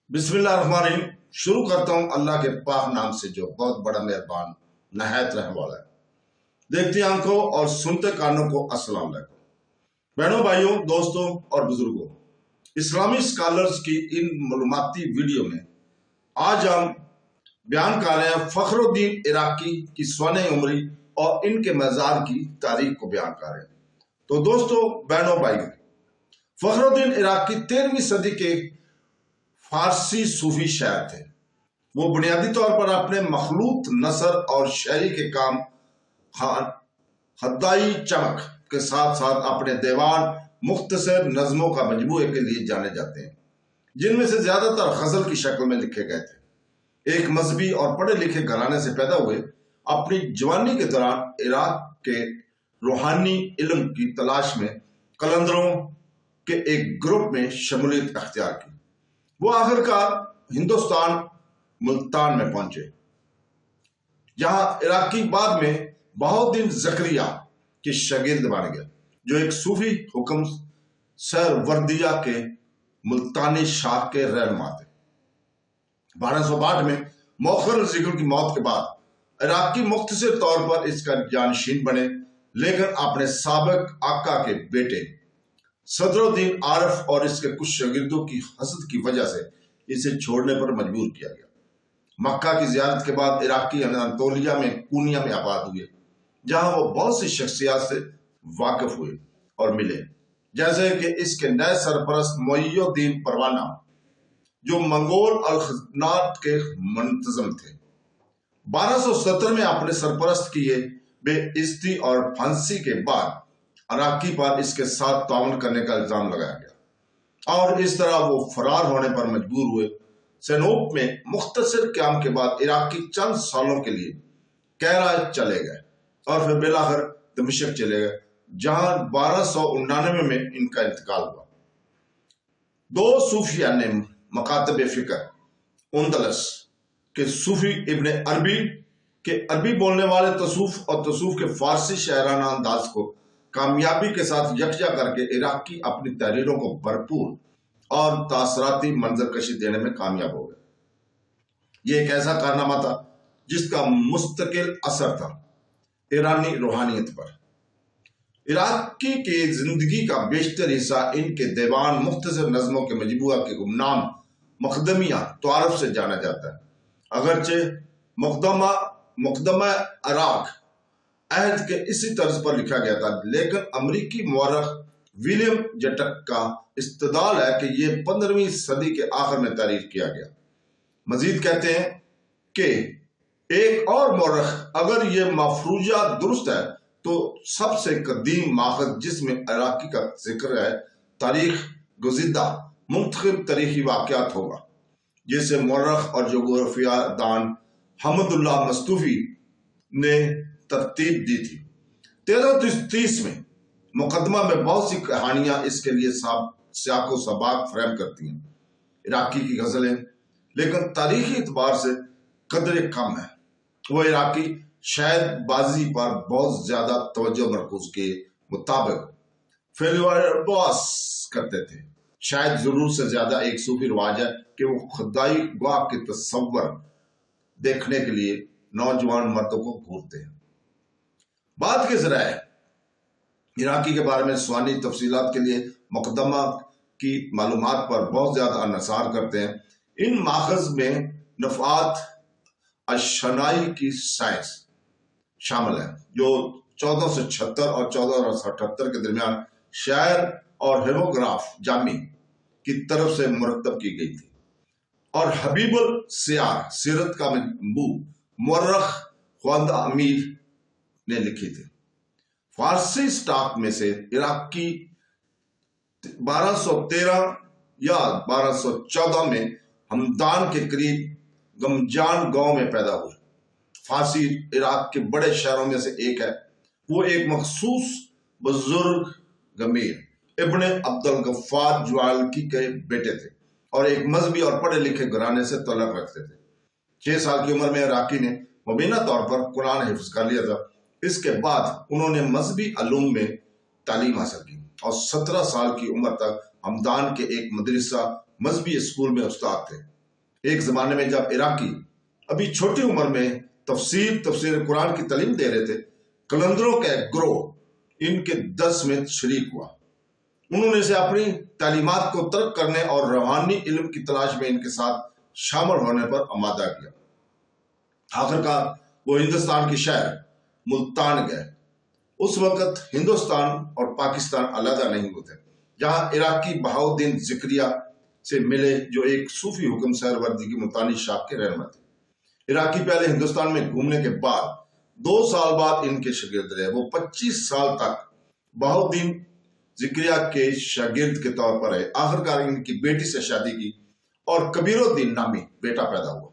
बिस्मिल्लाहिर्रहमानिर्रहीम। शुरू करता हूँ अल्लाह के पाक नाम से जो बहुत बड़ा मेहरबान नहायत रहने वाला है। देखती आंखों और सुनते कानों को अस्सलाम वालेकुम। बहनों, भाइयों, दोस्तों और बुजुर्गों, इस्लामी स्कॉलर्स की इन मालूमाती वीडियो में आज हम बयान कर रहे हैं फखरुद्दीन इराकी की स्वाने उमरी और इनके मज़ार की तारीख को बयान कर रहे हैं। तो दोस्तों, बहनों, भाइयों, फखरुद्दीन इराकी 13वीं सदी के फारसी सूफी शायर थे। वो बुनियादी तौर पर अपने मखलूत नसर और शायरी के काम खान हदाई चमक के साथ साथ अपने दीवान मुख्तसर नज़मों का मजमूए के लिए जाने जाते हैं, जिनमें से ज्यादातर गजल की शक्ल में लिखे गए थे। एक मजहबी और पढ़े लिखे घराने से पैदा हुए, अपनी जवानी के दौरान इराक के रूहानी इल्म की तलाश में कलंदरों के एक ग्रुप में शमूलियत अख्तियार की। वो आखिरकार हिंदुस्तान मुल्तान में पहुंचे, जहां इराकी बाद में बहाउद्दीन ज़करिया के शागिर्द बन गए, जो एक सूफी हुक्म सरवर्दिया के मुल्तानी शाह के रहनुमा थे। 1262 में मौखर ज़िक्र की मौत के बाद इराकी मुख्तसर तौर पर इसका जानशीन बने, लेकिन अपने साबिक आका के बेटे सदरुद्दीन आरफ और इसके कुछ शागिर्दों की हसद की वजह से इसे छोड़ने पर मजबूर किया गया। मक्का की ज़ियारत के बाद इराकी अनातोलिया में कूनिया में आबाद हुए, जहां वो बहुत सी शख्सियात से वाकिफ हुए और मिले, जैसे कि इसके नए सरपरस्त मोइनुद्दीन परवाना, जो मंगोल अल-खज़नात के मुंतज़म थे। 1270 में अपने सरपरस्त किए बेइज्जती और फांसी के बाद इराकी पर इसके साथ ताउन करने का इल्जाम लगाया गया और इस तरह वो फरार होने पर मजबूर हुए। सनोप में मुख्तसर क़याम के बाद इराकी चंद सालों के लिए कैरा चले गए और फिर बिलाखिर दमिश्क चले गए, जहां 1299 में इनका इंतकाल हुआ। दो सूफिया ने मकातब फिक्र उंदलस के सूफी इब्ने अरबी के अरबी बोलने वाले तसूफ और तसूफ के फारसी शायराना अंदाज को कामयाबी के साथ यकजा करके इराकी अपनी तहरीरों को भरपूर और तासराती मंजरकशी देने में कामयाब हो गए। ये एक ऐसा कारनामा था जिसका मुस्तकिल असर था ईरानी रूहानियत पर। इराकी की जिंदगी का बेशतर हिस्सा इनके दीवान मुख्तसर नज़मों के मजबूआ के गुमनाम मुक़दमिया तारफ से जाना जाता है। अगरचे मुक़दमा इराक अहद के इसी तर्ज पर लिखा गया था, लेकिन अमरीकी मौरख विलियम जटक का इस्तदलाल है कि यह 15वीं सदी के आखिर में तारीफ किया गया। मजीद कहते हैं कि एक और मौरख, अगर यह मफरूजा दुरुस्त है तो सबसे कदीम माखज़ जिसमें इराकी का जिक्र है तारीख गुज़िदा मुंतखब तारीखी वाक़यात होगा, जिसे मौरख और जोग्राफिया दान हमदुल्लाह मस्तूफी ने तरतीब दी थी। 1330 में मुकदमा में बहुत सी कहानियां इसके लिए सियाको सबाक फ्रेम करती हैं, इराकी की गजलें, लेकिन तारीखी एतबार से कदर कम है। वो इराकी शायद बाजी पर बहुत ज्यादा तवज्जो मरकूज के मुताबिक फेलवास करते थे। शायद जरूर से ज्यादा एक सूफी रिवाज है कि वो खुदाई गवाह के तस्वर देखने के लिए नौजवान मर्दों को घूरते हैं। बात के ज़राए इराकी के बारे में स्वानी तफसीलात के लिए मुकदमा की मालूमात पर बहुत ज्यादा अनसार करते हैं। इन माखज़ में नफ़ात अशनाई की साइंस शामिल है, जो 1476 और 1478 के दरमियान शायर और हेमोग्राफ जामी की तरफ से मुरतब की गई थी, और हबीबुल सियार सीरत का मंबू मौरख ख्वांदा अमीर ने लिखी थी। फारसी स्टॉक में से इराकी 1213 या 1214 में हमदान के करीब गमजान गांव में पैदा हुए। फारसी इराक के बड़े शहरों में से एक है। वो एक मखसूस बुजुर्ग गमीर इब्ने अब्दुल गफ्फार ज्वालकी के बेटे थे और एक मजहबी और पढ़े लिखे घराने से तल्लुक़ रखते थे। 6 साल की उम्र में इराकी ने मुबीना तौर पर कुरान हिफ्ज कर लिया था। इसके बाद उन्होंने मजहबी अलूम में तालीम हासिल की और 17 साल की उम्र तक हमदान के एक मदरसा मजहबी स्कूल में उस्ताद थे। ایک زمانے میں جب عراقی ابھی چھوٹی عمر میں تفسیر قرآن کی تعلیم دے رہے تھے، قلندروں کا ایک گروہ ان کے درس میں شریک ہوا۔ انہوں نے اسے اپنی تعلیمات کو ترک کرنے اور روحانی علم کی تلاش میں ان کے ساتھ شامل ہونے پر آمادہ کیا۔ آخرکار وہ ہندوستان کے شہر ملتان گئے۔ اس وقت ہندوستان اور پاکستان علیحدہ نہیں ہوتے، جہاں عراقی بہاؤالدین زکریا سے ملے، جو ایک صوفی حکم سہروردی کی ملتانی شاخ کے رہنما تھے۔ عراقی پہلے ہندوستان میں گھومنے کے بعد 2 سال بعد ان کے شاگرد رہے۔ وہ 25 سال تک بہاؤالدین زکریا کے شاگرد کے طور پر رہے۔ آخرکار ان کی بیٹی سے شادی کی اور کبیر الدین نامی بیٹا پیدا ہوا۔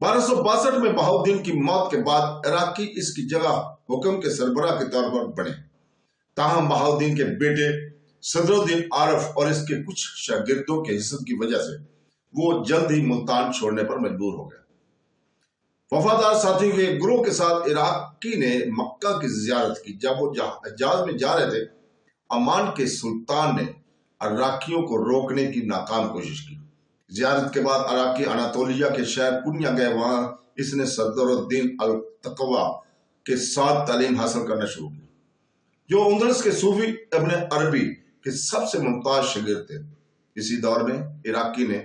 1262 میں بہاؤالدین کی موت کے بعد عراقی اس کی جگہ حکم کے سربراہ کے طور پر بنے۔ تاہم بہاؤالدین کے بیٹے صدر الدین عارف اور اس کے کچھ شاگردوں کے حسد کی وجہ سے وہ جلد ہی ملتان چھوڑنے پر مجبور ہو گئے۔ وفادار ساتھیوں کے گروہ کے ساتھ عراقی نے مکہ کی زیارت کی۔ جب وہ حجاز میں جا رہے تھے، عمان کے سلطان نے عراقیوں کو روکنے کی ناکام کوشش کی۔ زیارت کے بعد عراقی اناطولیہ کے شہر کنیا گئے۔ وہاں اس نے صدر الدین التقوی کے ساتھ تعلیم حاصل کرنا شروع کی، جو اندلس کے صوفی ابن عربی کے سب سے ممتاز شاگرد تھے۔ اسی دور میں عراقی نے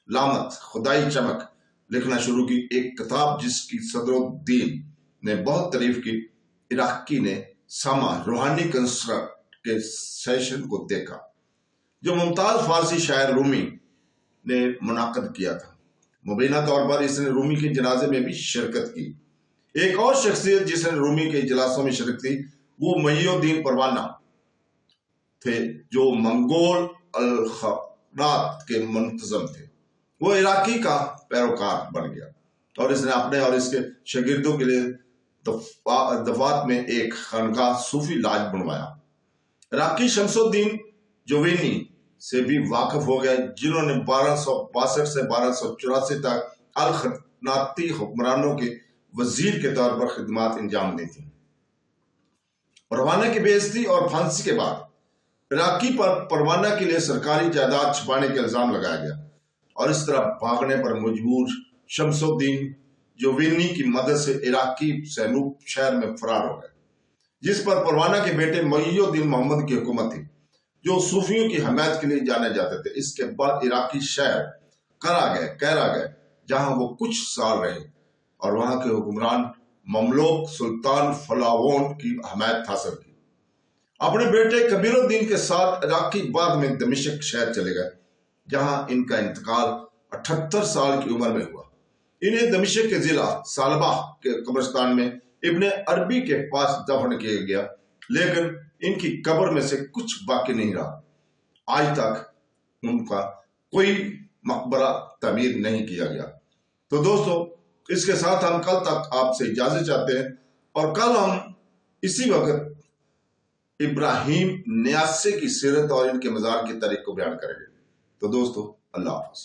لامت خدائی چمک لکھنا شروع کی، ایک کتاب جس کی صدر الدین نے بہت تعریف کی۔ عراقی نے ساما روحانی کنسرٹ کے سیشن کو دیکھا، جو ممتاز فارسی شاعر رومی نے منعقد کیا تھا۔ مبینہ طور پر اس نے رومی کے جنازے میں بھی شرکت کی۔ ایک اور شخصیت جس نے رومی کے اجلاسوں میں شرکت کی وہ محی الدین پروانہ تھے، جو منگول الخانات کے منتظم تھے۔ وہ عراقی کا پیروکار بن گیا اور اس نے اپنے اور اس کے شاگردوں کے لیے دفات میں ایک خانقاہ صوفی لاج بنوایا۔ عراقی شمس الدین جوینی سے بھی واقف ہو گئے، جنہوں نے 1262 سے 1284 تک الخناتی حکمرانوں کے وزیر کے طور پر خدمات انجام دی تھیں۔ پروانہ کی بے عزتی اور پھانسی کے بعد عراقی پر پروانہ کے لیے سرکاری جائیداد چھپانے کا الزام لگایا گیا اور اس طرح بھاگنے پر مجبور شمس الدین جوینی کی مدد سے عراقی سینوپ شہر میں فرار ہو گئے، جس پر پروانہ کے بیٹے محی الدین محمد کی حکومت تھی، جو صوفیوں کی حمایت کے لیے جانے جاتے تھے۔ اس کے بعد عراقی شہر کیرا گئے، جہاں وہ کچھ سال رہے اور وہاں کے حکمران مملوک سلطان فلاوون کی حمایت حاصل کی۔ اپنے بیٹے کبیر الدین کے ساتھ عراقی بعد میں دمشق شہر چلے گئے، جہاں ان کا انتقال 78 سال کی عمر میں ہوا۔ انہیں دمشق کے ضلع سالبہ کے قبرستان میں ابن عربی کے پاس دفن کیا گیا، لیکن ان کی قبر میں سے کچھ باقی نہیں رہا۔ آج تک ان کا کوئی مقبرہ تعمیر نہیں کیا گیا۔ تو دوستو، اس کے ساتھ ہم کل تک آپ سے اجازت چاہتے ہیں، اور کل ہم اسی وقت ابراہیم نیاسے کی سیرت اور ان کے مزار کی تاریخ کو بیان کریں گے۔ تو دوستو، اللہ حافظ۔